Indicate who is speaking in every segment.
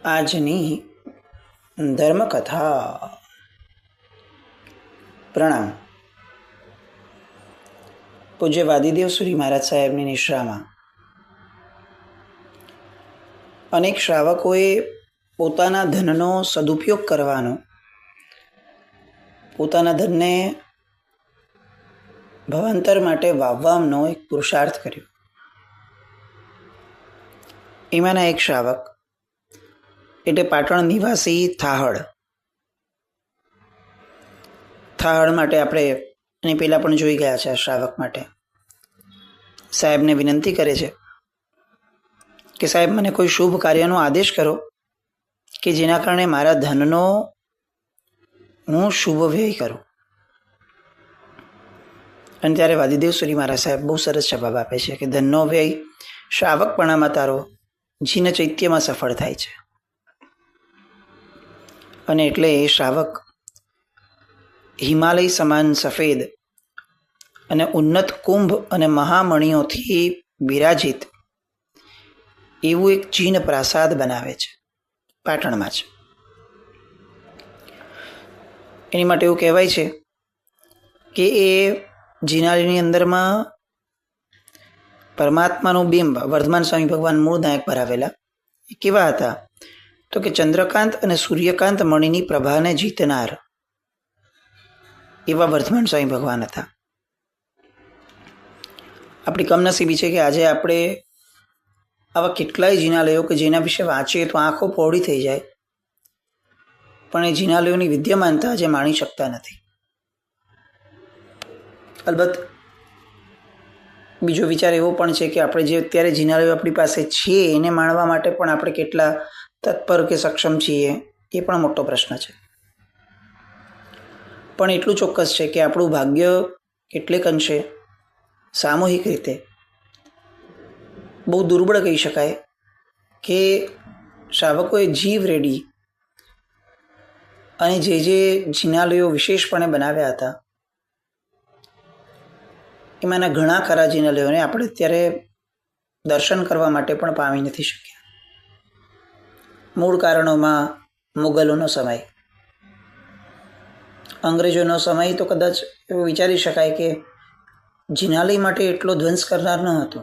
Speaker 1: આજની ધર્મકથા. પ્રણામ. પૂજ્ય વાદીદેવ સુરી મહારાજ સાહેબની નિશ્રામાં અનેક શ્રાવકોએ પોતાના ધનનો સદુપયોગ કરવાનો, પોતાના ધનને ભવાંતર માટે વાવવાનો એક પુરુષાર્થ કર્યો. એમાંના એક શ્રાવક એટલે પાટણ નિવાસી થાહડ માટે આપણે એની પહેલાં પણ જોઈ ગયા છે. આ શ્રાવક માટે સાહેબને વિનંતી કરે છે કે સાહેબ, મને કોઈ શુભ કાર્યનો આદેશ કરો કે જેના કારણે મારા ધનનો હું શુભ વ્યય કરું. અને ત્યારે વાદીદેવ સુરી મહારાજ સાહેબ બહુ સરસ જવાબ આપે છે કે ધનનો વ્યય શ્રાવકપણામાં તારો જીન ચૈત્યમાં સફળ થાય છે. અને એટલે એ શ્રાવક હિમાલય સમાન સફેદ અને ઉન્નત કુંભ અને મહામણીઓથી બિરાજિત એવું એક જીન પ્રાસાદ બનાવે છે પાટણમાં જ. એની માટે એવું કહેવાય છે કે એ જીનાલયની અંદરમાં પરમાત્માનું બિંબ વર્ધમાન સ્વામી ભગવાન મૂળ નાયક ભરાવેલા એ કેવા હતા તો કે ચંદ્રકાંત અને સૂર્યકાંત મણિની પ્રભાને જીતનાર એવા વર્ધમાન સ્વામી ભગવાન હતા. આપણી કમનસીબી છે કે આજે આપણે આવા કેટલાય જિનાલયો કે જેના વિશે વાંચીએ તો આંખો પહોળી થઈ જાય, પણ એ જિનાલયોની વિદ્યમાનતા આજે માણી શકતા નથી. અલબત્ત બીજો વિચાર એવો પણ છે કે આપણે જે અત્યારે જિનાલયો આપણી પાસે છે એને માણવા માટે પણ આપણે કેટલા તત્પર કે સક્ષમ છીએ એ પણ મોટો પ્રશ્ન છે. પણ એટલું ચોક્કસ છે કે આપણું ભાગ્ય કેટલેક અંશે સામૂહિક રીતે બહુ દુર્બળ કહી શકાય કે શ્રાવકોએ જીવ રેડી અને જે જિનાલયો વિશેષપણે બનાવ્યા હતા એમાંના ઘણા ખરા જિનાલયોને આપણે અત્યારે દર્શન કરવા માટે પણ પામી નથી શક્યા. મૂળ કારણોમાં મુગલોનો સમય, અંગ્રેજોનો સમય તો કદાચ એવું વિચારી શકાય કે જિનાલય માટે એટલો ધ્વંસ કરનાર ન હતો,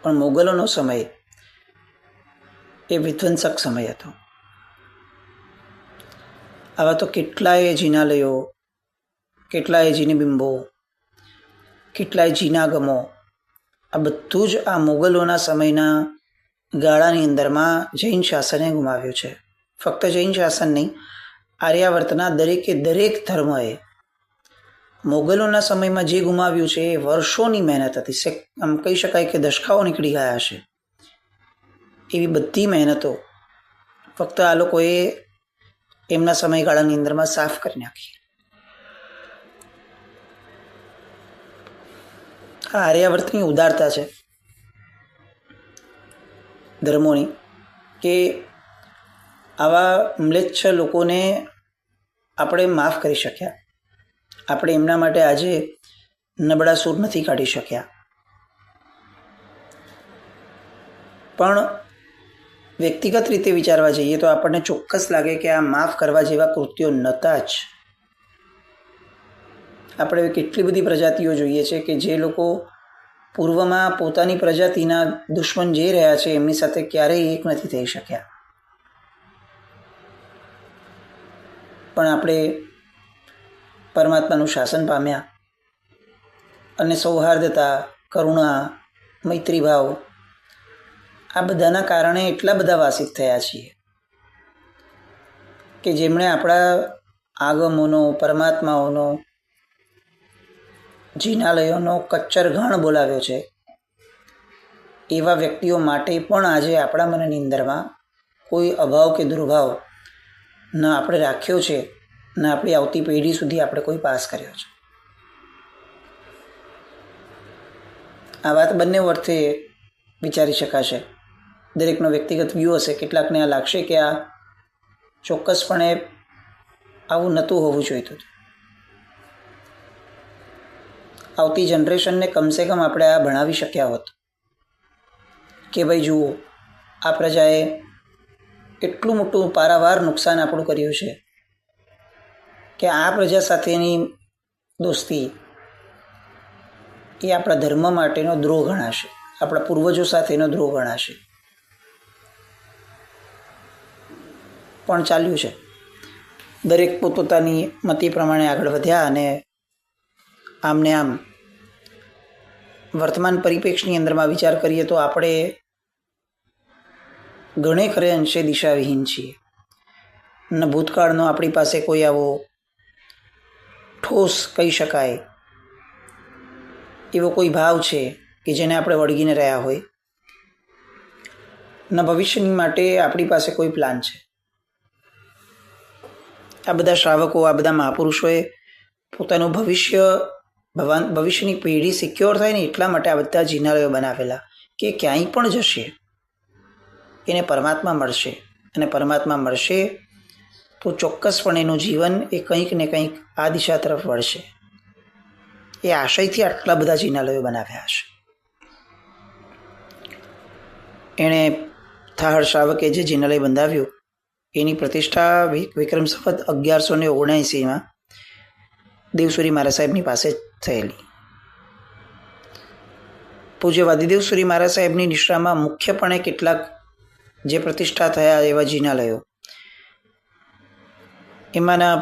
Speaker 1: પણ મુગલોનો સમય એ વિધ્વંસક સમય હતો. આવા તો કેટલાય જિનાલયો, કેટલાય જીનબિંબો, કેટલાય જીનાગમો, આ બધું જ આ મુગલોના સમયના ગાળાની અંદરમાં જૈન શાસને ગુમાવ્યું છે. ફક્ત જૈન શાસન નહીં, આર્યાવર્તના દરેકે દરેક ધર્મએ મુગલોના સમયમાં જે ગુમાવ્યું છે એ વર્ષોની મહેનત હતી. આમ કહી શકાય કે દશકાઓ નીકળી ગયા હશે. એવી બધી મહેનતો ફક્ત આ લોકોએ એમના સમયગાળાની અંદરમાં સાફ કરી નાખી. આ આર્યાવર્તની ઉદારતા છે ધર્મોની કે આવા મ્લેચ્છ લોકોને આપણે માફ કરી શક્યા. આપણે એમના માટે આજે નબળા સૂર નથી કાઢી શક્યા, પણ વ્યક્તિગત રીતે વિચારવા જઈએ તો આપણને ચોક્કસ લાગે કે આ માફ કરવા જેવા કૃત્યો નહોતા જ. આપણે કેટલી બધી પ્રજાતિઓ જોઈએ છે કે જે લોકો પૂર્વમાં પોતાની પ્રજાતિના દુશ્મન જે રહ્યા છે એમની સાથે ક્યારેય એક નથી થઈ શક્યા, પણ આપણે પરમાત્માનું શાસન પામ્યા અને સૌહાર્દતા, કરુણા, મૈત્રીભાવ આ બધાના કારણે એટલા બધા વાસિત થયા છીએ કે જેમણે આપણા આગમોનો, પરમાત્માઓનો, જિનાલયોનો કચ્ચર ઘાણ બોલાવ્યો છે. એવા વ્યક્તિઓ માટે પણ આજે આપણા મનની અંદરમાં કોઈ અભાવ કે દુર્ભાવ ન આપણે રાખ્યો છે, ન આપણી આવતી પેઢી સુધી આપણે કોઈ પાસ કર્યો છે. આ વાત બંને અર્થે વિચારી શકાશે. દરેકનો વ્યક્તિગત વ્યૂ હશે. કેટલાકને આ લાગશે કે આ ચોક્કસપણે આવું નહોતું હોવું જોઈતું. આવતી જનરેશનને કમસે કમ આપણે આ ભણાવી શક્યા હોત કે ભાઈ જુઓ, આ પ્રજાએ એટલું મોટું પારાવાર નુકસાન આપણું કર્યું છે કે આ પ્રજા સાથેની દોસ્તી એ આપણા ધર્મ માટેનો દ્રોહ ગણાશે, આપણા પૂર્વજો સાથેનો દ્રોહ ગણાશે. પણ ચાલ્યું છે. દરેક પોતપોતાની મતિ પ્રમાણે આગળ વધ્યા અને આમને આમ વર્તમાન પરિપ્રેક્ષની અંદરમાં વિચાર કરીએ તો આપણે ઘણે ખરે અંશે દિશાવિહીન છીએ. ન ભૂતકાળનો આપણી પાસે કોઈ આવો ઠોસ કહી શકાય એવો કોઈ ભાવ છે કે જેને આપણે વળગીને રહ્યા હોય, ન ભવિષ્યની માટે આપણી પાસે કોઈ પ્લાન છે. આ બધા શ્રાવકો, આ બધા મહાપુરુષોએ પોતાનું ભવિષ્યની પેઢી સિક્યોર થાય ને એટલા માટે આ બધા જિનાલયો બનાવેલા કે ક્યાંય પણ જશે એને પરમાત્મા મળશે, અને પરમાત્મા મળશે તો ચોક્કસપણે એનું જીવન એ કંઈક ને કંઈક આ દિશા તરફ વળશે. એ આશયથી આટલા બધા જિનાલયો બનાવ્યા હશે. એણે થાળ શ્રાવકે જે જિનાલય બંધાવ્યું એની પ્રતિષ્ઠા વિક્રમ સંવત 1179 દેવસુરી મહારાજ સાહેબની પાસે થયેલી. પૂજ્ય વાદીદેવસુરી મહારાજ સાહેબની નિષ્ઠામાં મુખ્યપણે કેટલાક જે પ્રતિષ્ઠા થયા એવા જિનાલયો, એમાંના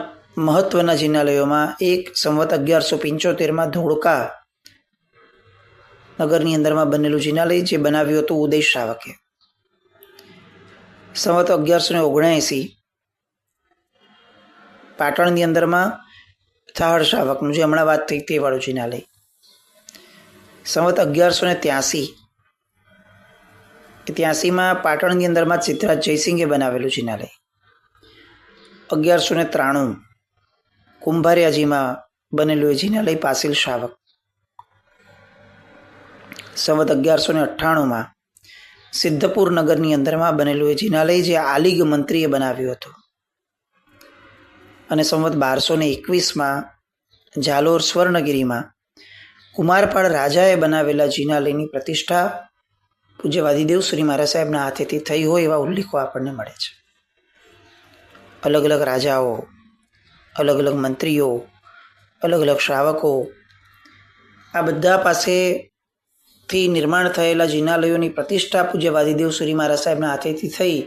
Speaker 1: મહત્વના જિનાલયોમાં એક સંવત 1175 ધોળકા નગરની અંદરમાં બનેલું જિનાલય જે બનાવ્યું હતું ઉદય શ્રાવકે. સંવત 1179 પાટણની અંદરમાં થાળ શ્રાવકનું જે હમણાં વાત થઈ તે વાળું જિનાલય. સંવત 1183 પાટણની અંદરમાં સિદ્ધરાજ જયસિંગે બનાવેલું જિનાલય. 1193 કુંભારિયાજીમાં બનેલું એ જિનાલય પાસીલ શ્રાવક. સંવત 1198 સિદ્ધપુર નગરની અંદરમાં બનેલું એ જિનાલય જે આલિગ મંત્રીએ બનાવ્યું હતું. અને સંવત 1221 ઝાલોર સ્વર્ણગીરીમાં કુમારપાળ રાજાએ બનાવેલા જિનાલયની પ્રતિષ્ઠા પૂજ્ય વાદીદેવસુરી મહારાજ સાહેબના હાથેથી થઈ હોય એવા ઉલ્લેખો આપણને મળે છે. અલગ અલગ રાજાઓ, અલગ અલગ મંત્રીઓ, અલગ અલગ શ્રાવકો, આ બધા પાસેથી નિર્માણ થયેલા જિનાલયોની પ્રતિષ્ઠા પૂજ્ય વાદીદેવસુરી મહારાજ સાહેબના હાથેથી થઈ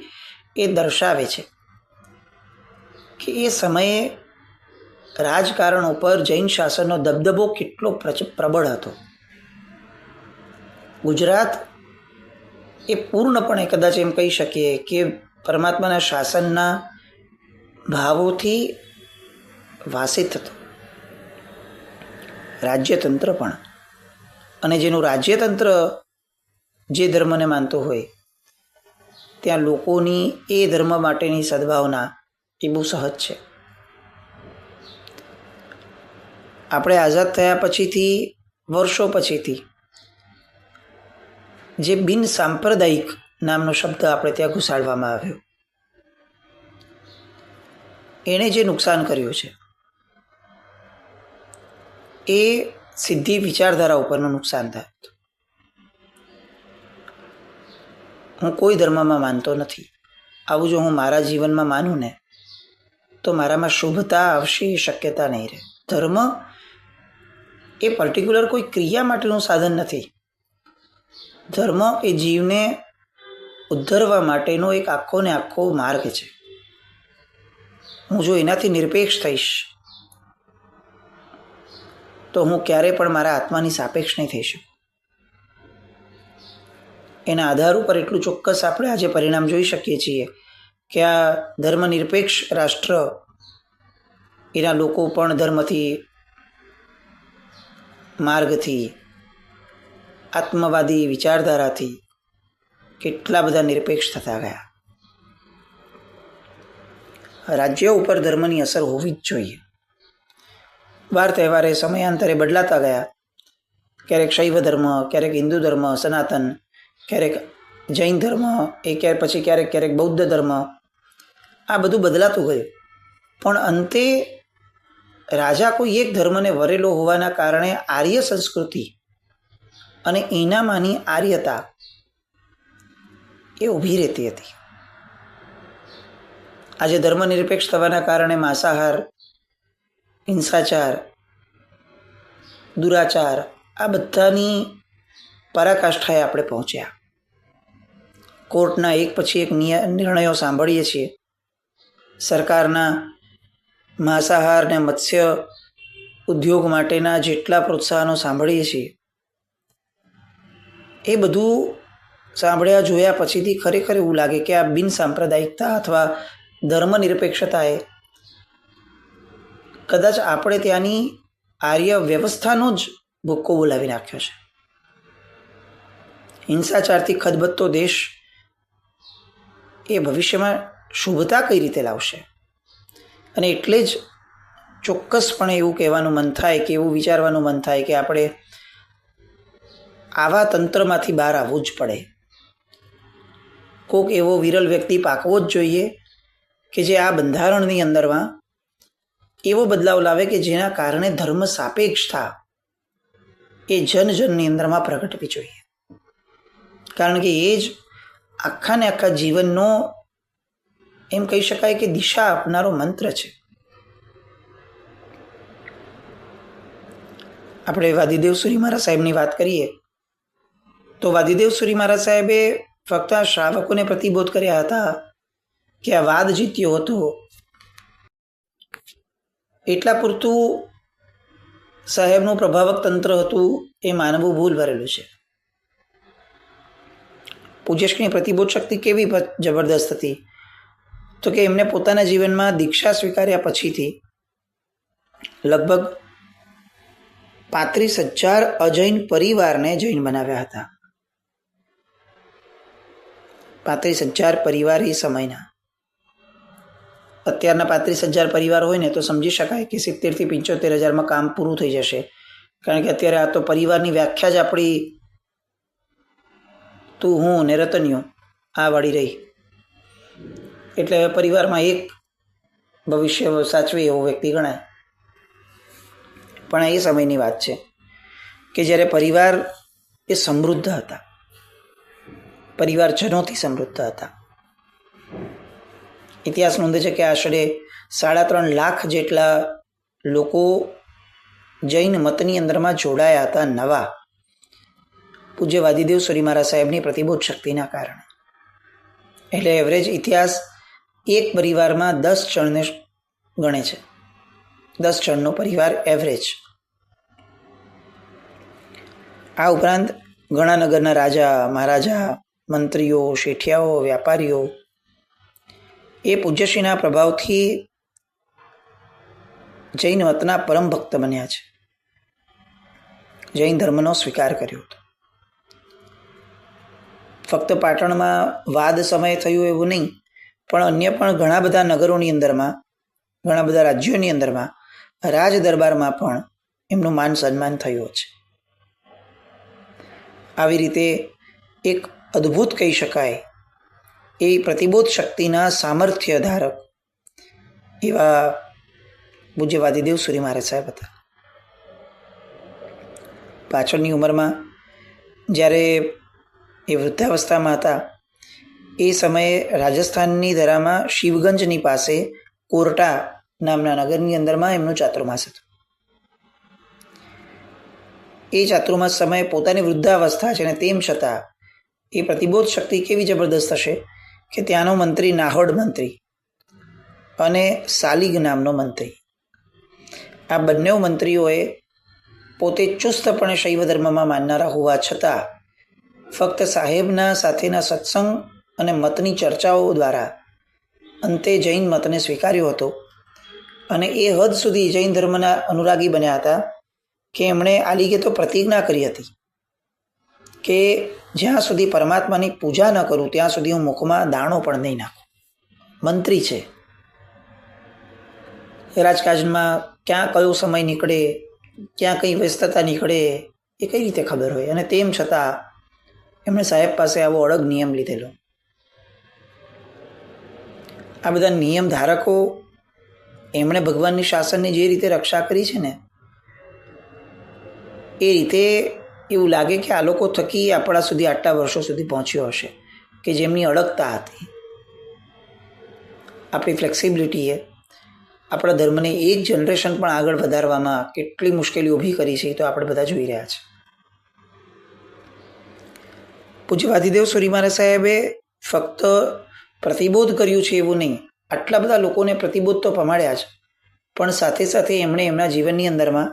Speaker 1: એ દર્શાવે છે કે એ સમયે રાજકારણ ઉપર જૈન શાસનનો દબદબો કેટલો પ્રબળ હતો. ગુજરાત એ પૂર્ણપણે કદાચ એમ કહી શકીએ કે પરમાત્માના શાસનના ભાવોથી વાસિત હતું. રાજ્યતંત્ર પણ, અને જેનું રાજ્યતંત્ર જે ધર્મને માનતો હોય ત્યાં લોકોની એ ધર્મ માટેની સદભાવના એ બહુ સહજ છે. આપણે આઝાદ થયા પછીથી, વર્ષો પછીથી જે બિન સાંપ્રદાયિક નામનો શબ્દ આપણે ત્યાં ઘુસાડવામાં આવ્યો, એણે જે નુકસાન કર્યું છે એ સીધી વિચારધારા ઉપરનું નુકસાન થયું. હું કોઈ ધર્મમાં માનતો નથી. આવું જો હું મારા જીવનમાં માનું ને તો મારામાં શુભતા આવશે એ શક્યતા નહીં રહે. ધર્મ એ પર્ટિક્યુલર કોઈ ક્રિયા માટેનું સાધન નથી. ધર્મ એ જીવને ઉદ્ધરવા માટેનો એક આખો ને આખો માર્ગ છે. હું જો એનાથી નિરપેક્ષ થઈશ તો હું ક્યારેય પણ મારા આત્માની સાપેક્ષ નહીં થઈ શકું. એના આધાર ઉપર એટલું ચોક્કસ આપણે આજે પરિણામ જોઈ શકીએ છીએ કે આ ધર્મનિરપેક્ષ રાષ્ટ્ર, એના લોકો પણ ધર્મથી, માર્ગથી, આત્મવાદી વિચારધારાથી કેટલા બધા નિરપેક્ષ થતા ગયા. રાજ્ય ઉપર ધર્મની અસર હોવી જ જોઈએ. વાર તહેવારે સમયાંતરે બદલાતા ગયા. ક્યારેક શૈવ ધર્મ, ક્યારેક હિન્દુ ધર્મ, સનાતન, ક્યારેક જૈન ધર્મ, પછી ક્યારેક બૌદ્ધ ધર્મ, આ બધું બદલાતું ગયું. પણ અંતે રાજા કોઈ એક ધર્મને વરેલો હોવાના કારણે આર્ય સંસ્કૃતિ અને એનામાંની આર્યતા એ ઊભી રહેતી હતી. આજે ધર્મનિરપેક્ષ થવાના કારણે માંસાહાર, હિંસાચાર, દુરાચાર આ બધાની પરાકાષ્ઠાએ આપણે પહોંચ્યા. કોર્ટના એક પછી એક નિર્ણયો સાંભળીએ છીએ. સરકારના માંસાહાર ને મત્સ્ય ઉદ્યોગ માટેના જેટલા પ્રોત્સાહનો સાંભળીએ છીએ એ બધું સાંભળ્યા જોયા પછીથી ખરેખર એવું લાગે કે આ બિન સાંપ્રદાયિકતા અથવા ધર્મનિરપેક્ષતાએ કદાચ આપણે ત્યાંની આર્ય વ્યવસ્થાનો જ ભૂક્કો બોલાવી નાખ્યો છે. હિંસાચારથી ખદબદતો દેશ એ ભવિષ્યમાં શુભતા કઈ રીતે લાવશે? અને એટલે જ ચોક્કસપણે એવું કહેવાનું મન થાય કે એવું વિચારવાનું મન થાય કે આપણે આવા તંત્રમાંથી બહાર આવવું જ પડે. કોઈક એવો વિરલ વ્યક્તિ પાકવો જ જોઈએ કે જે આ બંધારણની અંદરમાં એવો બદલાવ લાવે કે જેના કારણે ધર્મ સાપેક્ષતા એ જનજનની અંદરમાં પ્રગટવી જોઈએ. કારણ કે એ જ આખા ને આખા જીવનનો એમ કહી શકાય કે દિશા આપનારો મંત્ર છે. આપણે વાદીદેવ સુરી મહારાજ સાહેબની વાત કરીએ તો વાદીદેવ સુરી મહારાજ સાહેબે ફક્ત આ શ્રાવકોને પ્રતિબોધ કર્યા હતા કે આ વાદ જીત્યો હતો એટલા પૂરતું સાહેબનું પ્રભાવક તંત્ર હતું એ માનવું ભૂલ ભરેલું છે. પૂજ્યશ્રીની પ્રતિબોધ શક્તિ કેવી જબરદસ્ત હતી તો કે એમને પોતાના જીવનમાં દીક્ષા સ્વીકાર્યા પછીથી લગભગ 35,000 અજૈન પરિવારને જૈન બનાવ્યા હતા. 35,000 પરિવાર એ સમયના. અત્યારના 35,000 પરિવાર હોય ને તો સમજી શકાય કે 70,000 થી 75,000 કામ પૂરું થઈ જશે. કારણ કે અત્યારે આ તો પરિવારની વ્યાખ્યા જ આપણી તું હું ને રતનિયો આ વાળી રહી. એટલે પરિવારમાં એક ભવિષ્ય સાચવે એવો વ્યક્તિ ગણાય. પણ એ સમયની વાત છે કે જ્યારે પરિવાર એ સમૃદ્ધ હતા, પરિવારજનોથી સમૃદ્ધ હતા. ઇતિહાસ નોંધે છે કે આશરે 3.5 લાખ જેટલા લોકો જૈન મતની અંદરમાં જોડાયા હતા નવા, પૂજ્ય વાદીદેવ સુરી મહારાજ સાહેબની પ્રતિબોધ શક્તિના કારણે. એટલે એવરેજ ઇતિહાસ એક પરિવારમાં 10 જણને ગણે છે. 10 જણનો પરિવાર એવરેજ. આ ઉપરાંત ઘણા નગરના રાજા, મહારાજા, મંત્રીઓ, શેઠિયાઓ, વ્યાપારીઓ એ પૂજ્યશ્રીના પ્રભાવથી જૈન મતના પરમ ભક્ત બન્યા છે. જૈન ધર્મનો સ્વીકાર કર્યો હતો. ફક્ત પાટણમાં વાદ સમયે થયું એવું નહીં, પણ અન્ય પણ ઘણા બધા નગરોની અંદરમાં, ઘણા બધા રાજ્યોની અંદરમાં, રાજ દરબારમાં પણ એમનું માન સન્માન થયું છે. આવી રીતે એક અદ્ભુત કહી શકાય એ પ્રતિબોધ શક્તિના સામર્થ્ય ધારક એવા પૂજ્ય વાદીદેવ સુરી મહારાજ સાહેબ હતા. પાછળની ઉંમરમાં જ્યારે એ વૃદ્ધાવસ્થામાં હતા એ સમયે રાજસ્થાનની ધરામાં શિવગંજની પાસે કોરટા નામના નગરની અંદરમાં એમનું ચાતુર્માસ હતું. એ ચાતુર્માસ સમયે પોતાની વૃદ્ધાવસ્થા છે ને તેમ છતાં એ પ્રતિબોધ શક્તિ કેવી જબરદસ્ત હશે કે ત્યાંનો મંત્રી નાહોડ મંત્રી અને સાલિગ નામનો મંત્રી, આ બંને મંત્રીઓએ પોતે ચુસ્તપણે શૈવ ધર્મમાં માનનારા હોવા છતાં ફક્ત સાહેબના સાથેના સત્સંગ અને મતની ચર્ચાઓ દ્વારા અંતે જૈન મતને સ્વીકાર્યો હતો. અને એ હદ સુધી જૈન ધર્મના અનુરાગી બન્યા હતા કે એમણે આ લીગે તો પ્રતિજ્ઞા કરી હતી કે જ્યાં સુધી પરમાત્માની પૂજા ન કરું ત્યાં સુધી હું મુખમાં દાણો પણ નહીં નાખું. મંત્રી છે, રાજકાજમાં ક્યાં કયો સમય નીકળે, ક્યાં કઈ વ્યસ્તતા નીકળે એ કઈ રીતે ખબર હોય? અને તેમ છતાં એમણે સાહેબ પાસે આવો અડગ નિયમ લીધેલો. આ બધા નિયમ ધારકો એમણે ભગવાનની શાસનની જે રીતે રક્ષા કરી છે ને એ રીતે એવું લાગે કે આ લોકો થકી આપણા સુધી આટલા વર્ષો સુધી પહોંચ્યો હશે. કે જેમની અડગતા હતી. આપણી ફ્લેક્સિબિલિટીએ આપણા ધર્મને એક જનરેશન પણ આગળ વધારવામાં કેટલી મુશ્કેલીઓ ઊભી કરી છે તો આપણે બધા જોઈ રહ્યા છે. પૂજ્ય વાદીદેવ સુરી મહારાજ સાહેબે ફક્ત પ્રતિબોધ કર્યું છે એવું નહીં, આટલા બધા લોકોને પ્રતિબોધ તો પમાડ્યા છે, પણ સાથે સાથે એમણે એમના જીવનની અંદરમાં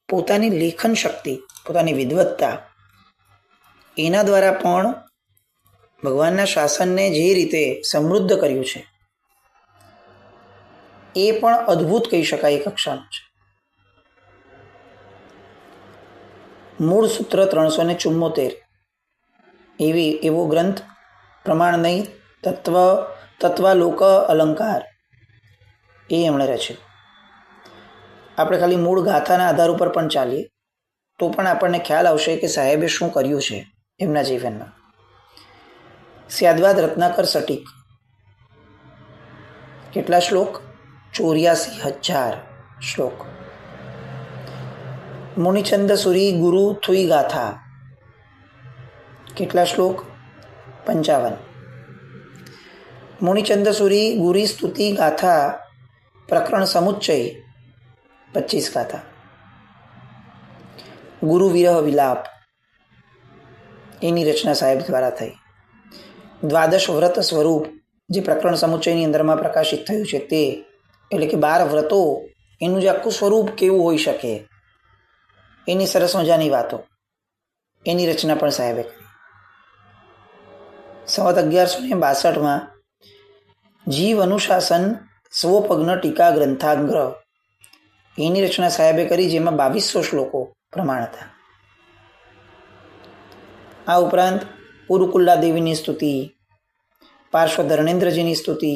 Speaker 1: પોતાની લેખન શક્તિ, પોતાની વિદ્વત્તા, એના દ્વારા પણ ભગવાનના શાસનને જે રીતે સમૃદ્ધ કર્યું છે એ પણ અદ્ભુત કહી શકાય કક્ષાનું છે. મૂળ સૂત્ર 374 એવો ગ્રંથ પ્રમાણ નહીં તત્વાલોક અલંકાર એ એમણે રચ્યો. આપણે ખાલી મૂળ ગાથાના આધાર ઉપર પણ ચાલીએ તો પણ આપણને ખ્યાલ આવશે કે સાહેબે શું કર્યું છે એમના જીવનમાં. સ્યાદવાદ રત્નાકર સટીક. કેટલા શ્લોક? 84,000 શ્લોક. મુનિચંદ સુરી ગુરુ થુઈ ગાથા. કેટલા શ્લોક? 55. મુનિચંદ સુરી ગુરી સ્તુતિ ગાથા પ્રકરણ સમુચ્ચય 25 ગાથા. ગુરુ વિરહ વિલાપ એની રચના સાહેબ દ્વારા થઈ. દ્વાદશ વ્રત સ્વરૂપ જે પ્રકરણ સમુચ્ચયની અંદરમાં પ્રકાશિત થયું છે તે, એટલે કે 12 વ્રતો, એનું જે આખું સ્વરૂપ કેવું હોઈ શકે એની સરસ મજાની વાતો, એની રચના પણ સાહેબે કરી. સંવત 1162 જીવ અનુશાસન સ્વપગ્ન ટીકા ગ્રંથાગ્રહ એની રચના સાહેબે કરી, જેમાં 2200 શ્લોકો પ્રમાણ હતા. આ ઉપરાંત પુરુકુલ્લા દેવીની સ્તુતિ, પાર્શ્વ ધર્ણેન્દ્રજીની સ્તુતિ,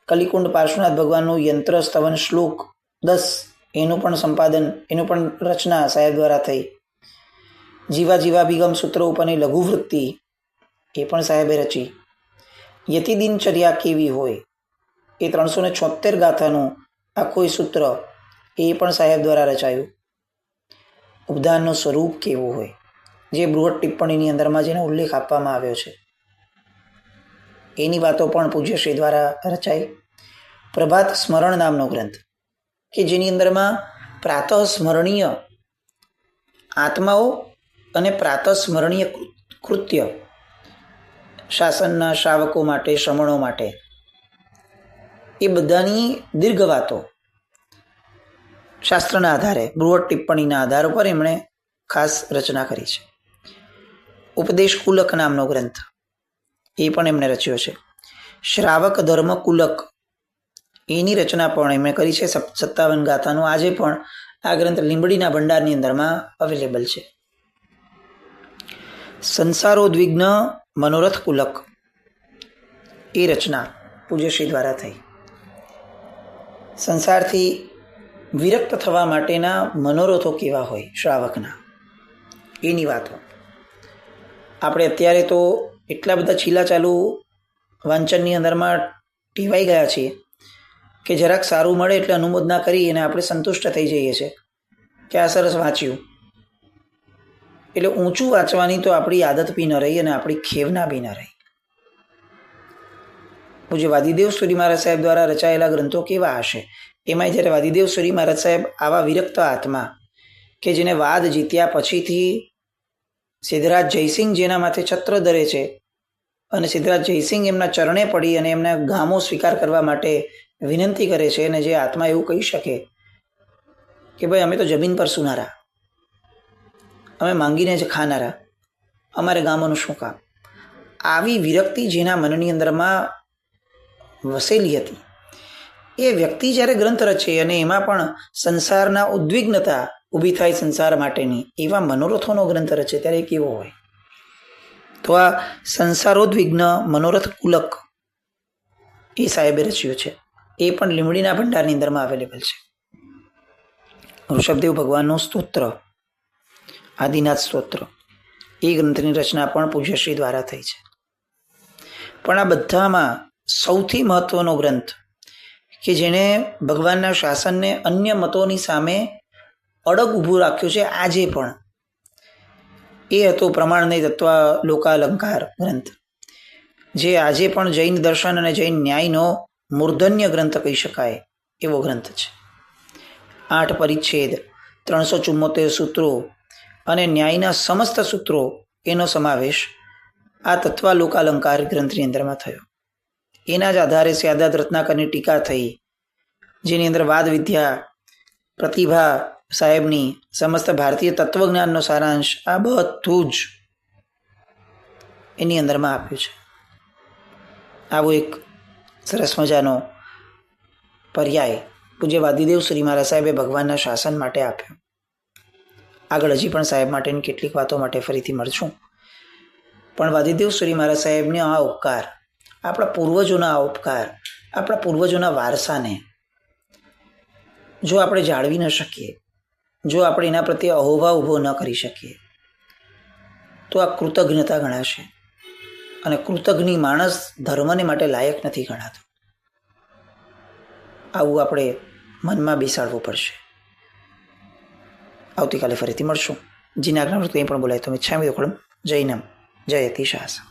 Speaker 1: કલિકુંડ પાર્શ્વનાથ ભગવાનનું યંત્ર સ્તવન શ્લોક 10 એનું પણ સંપાદન, એનું પણ રચના સાહેબ દ્વારા થઈ. જીવાભિગમ સૂત્રો ઉપરની લઘુવૃત્તિ એ પણ સાહેબે રચી. યતિ દિનચર્યા કેવી હોય એ 376 ગાથાનું આખું સૂત્ર એ પણ સાહેબ દ્વારા રચાયું. ઉપદાનનું સ્વરૂપ કેવું હોય, જે બૃહદ ટિપ્પણીની અંદરમાં જેનો ઉલ્લેખ આપવામાં આવ્યો છે એની વાતો પણ પૂજ્યશ્રી દ્વારા રચાઈ. પ્રભાત સ્મરણ નામનો ગ્રંથ કે જેની અંદરમાં પ્રાતઃ સ્મરણીય આત્માઓ અને પ્રાતઃ સ્મરણીય કૃત્ય શાસનના શ્રાવકો માટે, શ્રમણો માટે, એ બધાની દીર્ઘ વાતો શાસ્ત્રના આધારે, બૃહદ ટિપ્પણીના આધાર ઉપર એમણે ખાસ રચના કરી છે. ઉપદેશ કુલક નામનો ગ્રંથ એ પણ એમણે રચ્યો છે. શ્રાવક ધર્મ કુલક એની રચના પણ એમણે કરી છે 57 ગાથાનું. આજે પણ આ ગ્રંથ લીંબડીના ભંડારની અંદરમાં અવેલેબલ છે. સંસારોદ્વિગ્ન મનોરથ કુલક એ રચના પૂજ્યશ્રી દ્વારા થઈ. સંસારથી વિરક્ત થવા માટેના મનોરથો કેવા હોય શ્રાવકના, એની વાતો. આપણે અત્યારે તો એટલા બધા છીલા ચાલુ વાંચનની અંદરમાં ટેવાઈ ગયા છીએ કે જરાક સારું મળે એટલે અનુમોદના કરી અને આપણે સંતુષ્ટ થઈ જઈએ છીએ કે આ સરસ વાંચ્યું. એટલે ઊંચું વાંચવાની તો આપણી આદત બી ન રહી અને આપણી ખેવના બી ન રહી. પૂજ્ય વાદીદેવ સુરી મહારાજ સાહેબ દ્વારા રચાયેલા ગ્રંથો કેવા હશે, એમાં જ્યારે વાદીદેવ સુરી મહારાજ સાહેબ આવા વિરક્ત આત્મા કે જેને વાદ જીત્યા પછીથી સિદ્ધરાજ જયસિંહ જેના માથે છત્ર ધરે છે અને સિદ્ધરાજ જયસિંહ એમના ચરણે પડી અને એમના ગામો સ્વીકાર કરવા માટે વિનંતી કરે છે, અને જે આત્મા એવું કહી શકે કે ભાઈ અમે તો જમીન પર સુનારા, અમે માંગીને જ ખાનારા, અમારે ગામોનું શું કામ. આવી વિરક્તિ જેના મનની અંદરમાં વસેલી હતી એ વ્યક્તિ જ્યારે ગ્રંથ રચે અને એમાં પણ સંસારના ઉદ્વિગ્નતા ઊભી થાય સંસાર માટેની, એવા મનોરથોનો ગ્રંથ રચે ત્યારે કેવો હોય. તો આ સંસારોદ્વિગ્ન મનોરથ કુલક એ સાહેબે રચ્યું છે. એ પણ લીંબડીના ભંડારની અંદરમાં અવેલેબલ છે. ઋષભદેવ ભગવાનનું સ્તોત્ર, આદિનાથ સ્તોત્ર, એ ગ્રંથની રચના પણ પૂજ્યશ્રી દ્વારા થઈ છે. પણ આ બધામાં સૌથી મહત્વનો ગ્રંથ કે જેણે ભગવાનના શાસનને અન્ય મતોની સામે અડગ ઊભું રાખ્યું છે આજે પણ, એ હતો પ્રમાણનય તત્વ લોકાલંકાર ગ્રંથ. જે આજે પણ જૈન દર્શન અને જૈન ન્યાયનો મૂર્ધન્ય ગ્રંથ કહી શકાય એવો ગ્રંથ છે. 8 પરિચ્છેદ, 374 સૂત્રો અને ન્યાયના સમસ્ત સૂત્રો એનો સમાવેશ આ તત્વાલોકાલંકાર ગ્રંથની અંદરમાં થયો. એના જ આધારે સ્યાદાત રત્નાકરની ટીકા થઈ, જેની અંદર વાદ વિદ્યા પ્રતિભા સાહેબની સમસ્ત ભારતીય તત્વજ્ઞાનનો સારાંશ આ બધું જ એની અંદરમાં આપ્યું છે. આવો એક સરસ મજાનો પર્યાય પૂજ્ય વાદીદેવ શ્રી મહારાજ સાહેબે ભગવાનના શાસન માટે આપ્યો. આગળ હજી પણ સાહેબ માટેની કેટલીક વાતો માટે ફરીથી મળશું. પણ વાદીદેવ શ્રી મહારાજ સાહેબનો આ ઉપકાર, આપણા પૂર્વજોના આ ઉપકાર, આપણા પૂર્વજોના વારસાને જો આપણે જાળવી ન શકીએ, જો આપણે એના પ્રત્યે અહોભાવ ઊભો ન કરી શકીએ તો આ કૃતજ્ઞતા ગણાશે. અને કૃતજ્ઞ માણસ ધર્મને માટે લાયક નથી ગણાતો. આવું આપણે મનમાં બેસાડવું પડશે. આવતીકાલે ફરીથી મળશું. જીના કંઈ પણ બોલાય તો મિચ્છામિ દુક્કડમ. જૈનમ જયતિ શાસન.